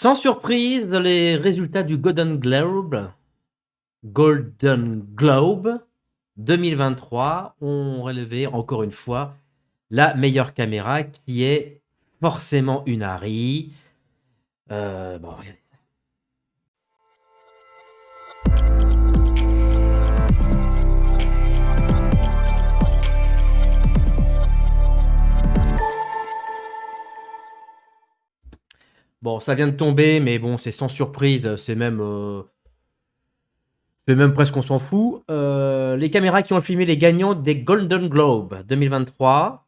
Sans surprise, les résultats du Golden Globe 2023 ont relevé encore une fois la meilleure caméra qui est forcément une Arri. Bon, regardez ça. Bon, ça vient de tomber, mais bon, c'est sans surprise, c'est même presque on s'en fout. Les caméras qui ont filmé les gagnants des Golden Globe 2023,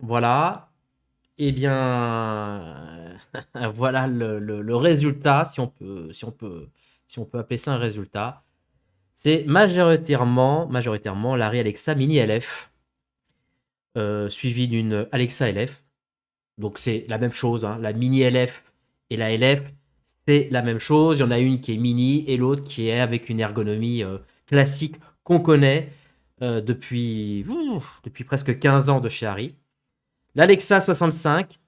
voilà. Eh bien, voilà le résultat, si on peut appeler ça un résultat. C'est majoritairement l'Arri Alexa Mini LF, suivi d'une Alexa LF. Donc c'est la même chose, hein. La Mini LF et la LF, c'est la même chose. Il y en a une qui est mini et l'autre qui est avec une ergonomie classique qu'on connaît depuis presque 15 ans de chez Arri. L'Alexa 65,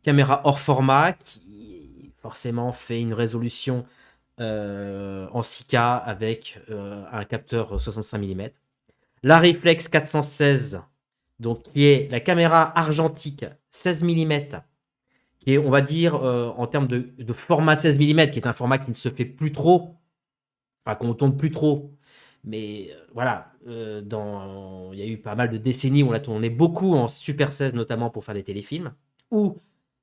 caméra hors format qui forcément fait une résolution en 6K avec un capteur 65 mm. La Reflex 416, donc qui est la caméra argentique 16 mm, qui est, on va dire, en termes de format 16 mm, qui est un format qui ne se fait plus trop, enfin qu'on tourne plus trop. Mais voilà, il y a eu pas mal de décennies où on l'a tourné beaucoup en Super 16, notamment pour faire des téléfilms, ou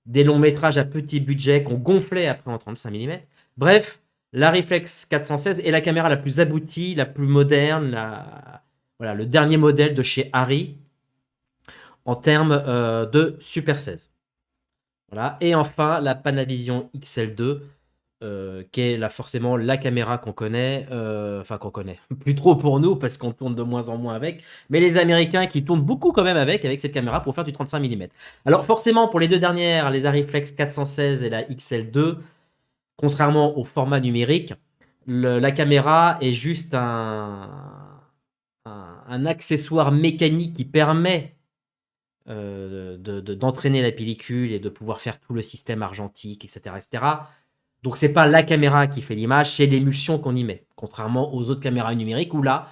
des longs métrages à petit budget qu'on gonflait après en 35 mm. Bref, la Reflex 416 est la caméra la plus aboutie, la plus moderne, voilà, le dernier modèle de chez Arri en termes de Super 16. Voilà. Et enfin, la Panavision XL2, qui est forcément la caméra qu'on connaît, enfin qu'on connaît, plus trop pour nous parce qu'on tourne de moins en moins avec, mais les Américains qui tournent beaucoup quand même avec cette caméra pour faire du 35 mm. Alors forcément, pour les deux dernières, les Arriflex 416 et la XL2, contrairement au format numérique, la caméra est juste un accessoire mécanique qui permet d'entraîner la pellicule et de pouvoir faire tout le système argentique, etc. etc. Donc c'est pas la caméra qui fait l'image, c'est l'émulsion qu'on y met. Contrairement aux autres caméras numériques où là,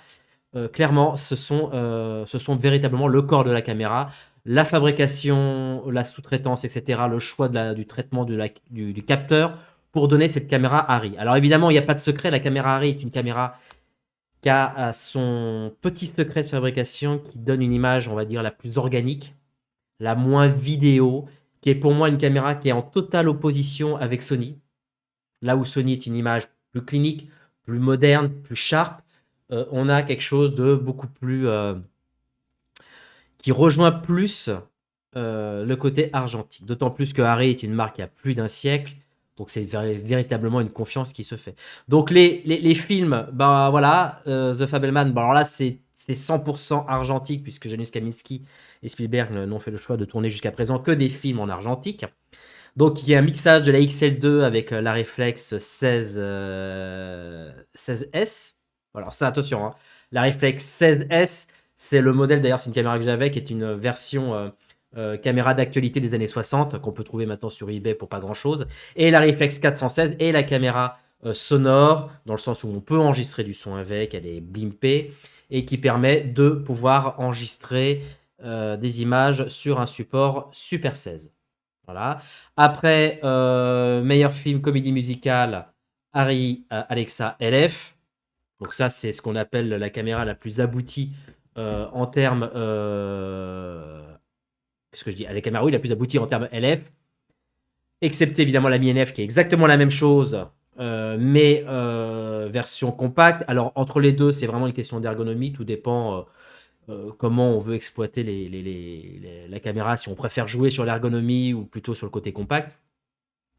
clairement, ce sont véritablement le corps de la caméra, la fabrication, la sous-traitance, etc., le choix du traitement du capteur pour donner cette caméra Arri. Alors évidemment, il n'y a pas de secret, la caméra Arri est une caméra qui a son petit secret de fabrication qui donne une image, on va dire, la plus organique, la moins vidéo, qui est pour moi une caméra qui est en totale opposition avec Sony. Là où Sony est une image plus clinique, plus moderne, plus sharp, on a quelque chose de beaucoup plus qui rejoint plus le côté argentique. D'autant plus que Arri est une marque qui a plus d'un siècle, donc c'est véritablement une confiance qui se fait. Donc les films, bah voilà, The Fabelman, bah alors là c'est 100% argentique puisque Janusz Kaminski et Spielberg n'ont fait le choix de tourner jusqu'à présent que des films en argentique. Donc il y a un mixage de la XL2 avec la Reflex 16S. Alors ça, attention, hein. La Reflex 16S, c'est le modèle, d'ailleurs c'est une caméra que j'avais, qui est une version caméra d'actualité des années 60, qu'on peut trouver maintenant sur eBay pour pas grand chose. Et la Reflex 416 est la caméra sonore, dans le sens où on peut enregistrer du son avec, elle est blimpée, et qui permet de pouvoir enregistrer des images sur un support Super 16. Voilà. Après, meilleur film comédie musicale, Arri Alexa LF. Donc ça, c'est ce qu'on appelle la caméra la plus aboutie en termes... qu'est-ce que je dis? La caméra, oui, la plus aboutie en termes LF. Excepté évidemment la Mi NF qui est exactement la même chose, mais version compacte. Alors entre les deux, c'est vraiment une question d'ergonomie. Tout dépend comment on veut exploiter la caméra, si on préfère jouer sur l'ergonomie ou plutôt sur le côté compact.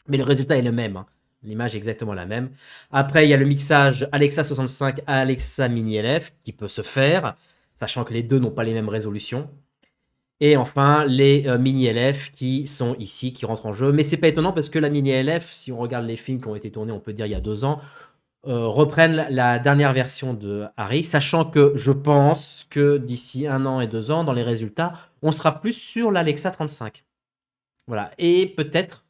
Mais le résultat est le même, hein. L'image est exactement la même. Après, il y a le mixage Alexa 65 à Alexa Mini LF qui peut se faire, sachant que les deux n'ont pas les mêmes résolutions. Et enfin, les Mini LF qui sont ici, qui rentrent en jeu. Mais c'est pas étonnant parce que la Mini LF, si on regarde les films qui ont été tournés, on peut dire il y a 2 ans, reprennent la dernière version de Arri, sachant que je pense que d'ici 1 an et 2 ans, dans les résultats, on sera plus sur l'Alexa 35. Voilà. Et peut-être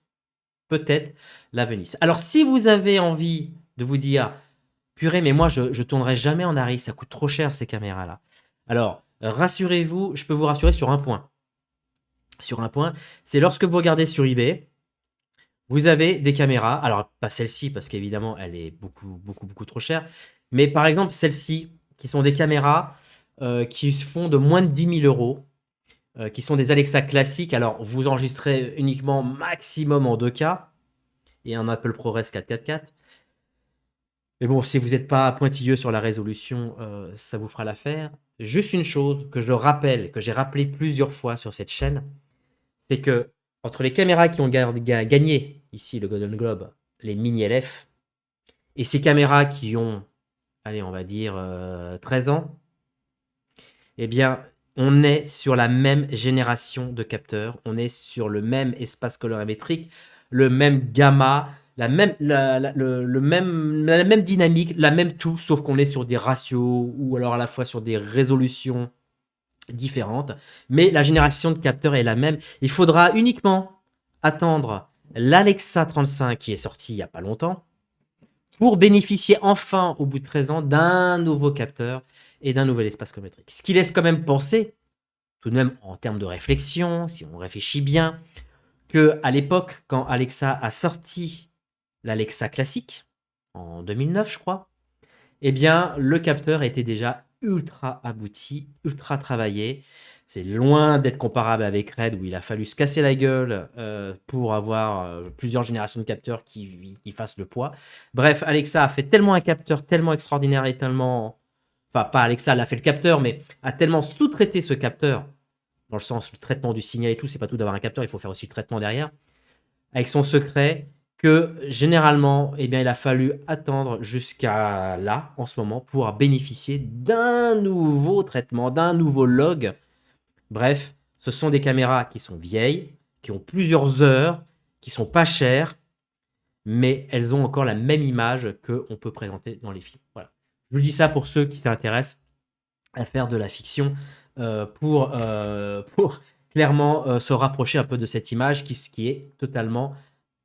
peut-être la Venise. Alors, si vous avez envie de vous dire, purée, mais moi, je tournerai jamais en Arri, ça coûte trop cher ces caméras-là. Alors, rassurez-vous, je peux vous rassurer sur un point. Sur un point, c'est lorsque vous regardez sur eBay, vous avez des caméras, alors pas celle-ci parce qu'évidemment elle est beaucoup trop chère, mais par exemple celle-ci, qui sont des caméras qui se font de moins de 10 000 euros, qui sont des Alexa classiques. Alors vous enregistrez uniquement maximum en 2K et un Apple ProRes 444. Mais bon, si vous n'êtes pas pointilleux sur la résolution, ça vous fera l'affaire. Juste une chose que je rappelle, que j'ai rappelé plusieurs fois sur cette chaîne, c'est que entre les caméras qui ont gagné ici le Golden Globe, les mini LF, et ces caméras qui ont, allez, on va dire 13 ans, eh bien, on est sur la même génération de capteurs, on est sur le même espace colorimétrique, le même gamma, la même dynamique, la même tout, sauf qu'on est sur des ratios ou alors à la fois sur des résolutions différentes, mais la génération de capteurs est la même. Il faudra uniquement attendre l'Alexa 35 qui est sorti il n'y a pas longtemps pour bénéficier enfin, au bout de 13 ans, d'un nouveau capteur et d'un nouvel espace colorimétrique. Ce qui laisse quand même penser, tout de même en termes de réflexion, si on réfléchit bien, que à l'époque, quand Alexa a sorti l'Alexa classique, en 2009 je crois, eh bien le capteur était déjà ultra abouti, ultra travaillé. C'est loin d'être comparable avec Red, où il a fallu se casser la gueule pour avoir plusieurs générations de capteurs qui fassent le poids. Bref, Alexa a fait tellement un capteur tellement extraordinaire et tellement... Enfin, pas Alexa, elle a fait le capteur, mais a tellement sous-traité ce capteur, dans le sens, le traitement du signal et tout, c'est pas tout d'avoir un capteur, il faut faire aussi le traitement derrière, avec son secret, que généralement, eh bien, il a fallu attendre jusqu'à là, en ce moment, pour bénéficier d'un nouveau traitement, d'un nouveau log. Bref, ce sont des caméras qui sont vieilles, qui ont plusieurs heures, qui sont pas chères, mais elles ont encore la même image qu'on peut présenter dans les films. Voilà. Je vous dis ça pour ceux qui s'intéressent à faire de la fiction, pour clairement se rapprocher un peu de cette image qui est totalement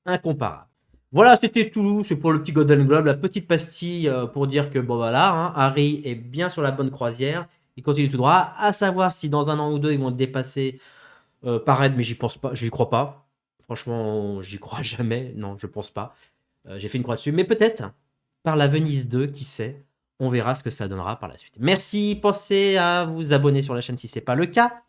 incomparable. Voilà, c'était tout. C'est pour le petit Golden Globe, la petite pastille pour dire que bon voilà, hein, Harry est bien sur la bonne croisière. Il continue tout droit. À savoir si dans un an ou deux ils vont le dépasser par Red, mais j'y pense pas, j'y crois pas. Franchement, j'y crois jamais. Non, je pense pas. J'ai fait une croix dessus, mais peut-être par la Venise 2, qui sait. On verra ce que ça donnera par la suite. Merci. Pensez à vous abonner sur la chaîne si ce n'est pas le cas.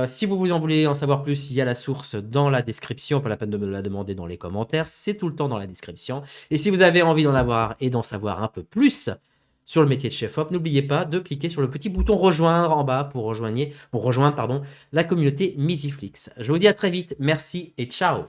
Si vous en voulez en savoir plus, il y a la source dans la description, pas la peine de me la demander dans les commentaires, c'est tout le temps dans la description. Et si vous avez envie d'en avoir et d'en savoir un peu plus sur le métier de chef-op, n'oubliez pas de cliquer sur le petit bouton rejoindre en bas pour rejoindre la communauté Misiflix. Je vous dis à très vite, merci et ciao.